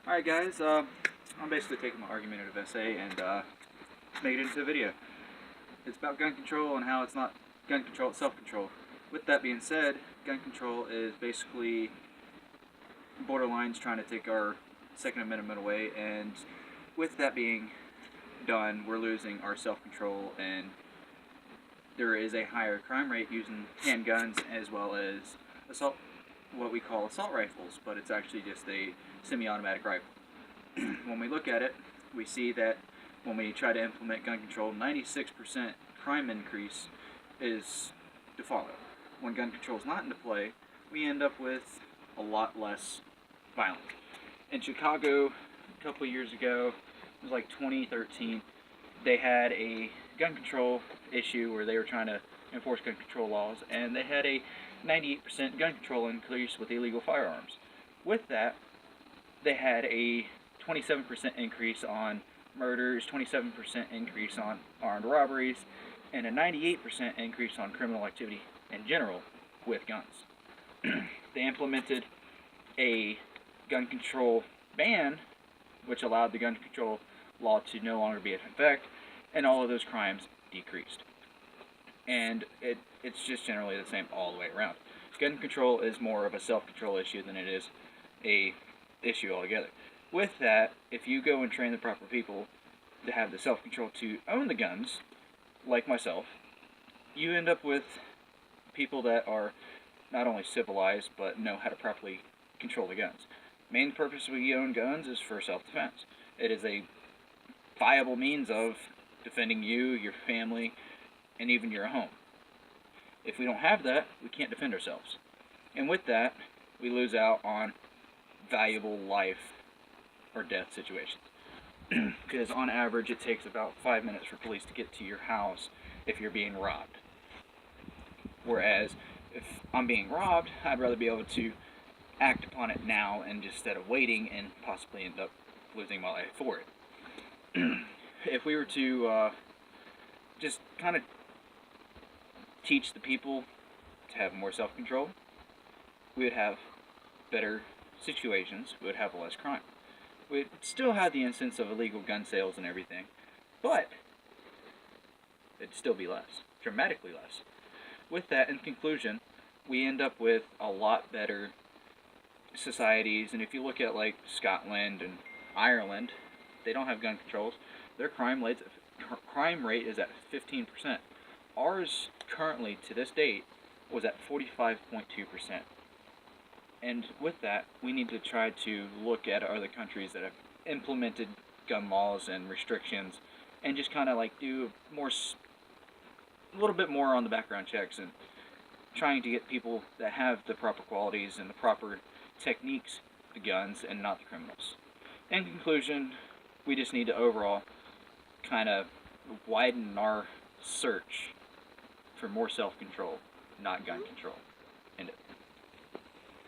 Alright guys, I'm basically taking my argumentative essay and making it into a video. It's about gun control and how it's not gun control, it's self-control. With that being said, gun control is basically borderlines trying to take our Second Amendment away, and with that being done, we're losing our self-control, and there is a higher crime rate using handguns as well as assault, what we call assault rifles, but it's actually just a semi-automatic rifle. When we look at it, we see that when we try to implement gun control, 96% crime increase is to follow. When gun control is not into play, we end up with a lot less violence. In Chicago, a couple years ago, it was like 2013, they had a gun control issue where they were trying to enforce gun control laws, and they had a 98% gun control increase with illegal firearms. With that, they had a 27% increase on murders, 27% increase on armed robberies, and a 98% increase on criminal activity in general with guns. They implemented a gun control ban, which allowed the gun control law to no longer be in effect, and all of those crimes decreased. And it's just generally the same all the way around. Gun control is more of a self-control issue than it is a issue altogether. With that, if you go and train the proper people to have the self-control to own the guns, like myself, you end up with people that are not only civilized, but know how to properly control the guns. Main purpose we own guns is for self-defense. It is a viable means of defending you, your family, and even your home. If we don't have that, we can't defend ourselves. And with that, we lose out on valuable life or death situations. Because on average, it takes about 5 minutes for police to get to your house if you're being robbed. Whereas, if I'm being robbed, I'd rather be able to act upon it now and just instead of waiting and possibly end up losing my life for it. If we were to just kind of teach the people to have more self-control, we would have better situations, we would have less crime. We'd still have the instance of illegal gun sales and everything, but it'd still be less, dramatically less. With that, in conclusion, we end up with a lot better societies, and if you look at like Scotland and Ireland, they don't have gun controls. Their crime rate is at 15%. Ours currently, to this date, was at 45.2%. And with that, we need to try to look at other countries that have implemented gun laws and restrictions, and just kind of like do a little bit more on the background checks and trying to get people that have the proper qualities and the proper techniques the guns and not the criminals. In conclusion, we just need to overall kind of widen our search for more self-control, not gun control. End it.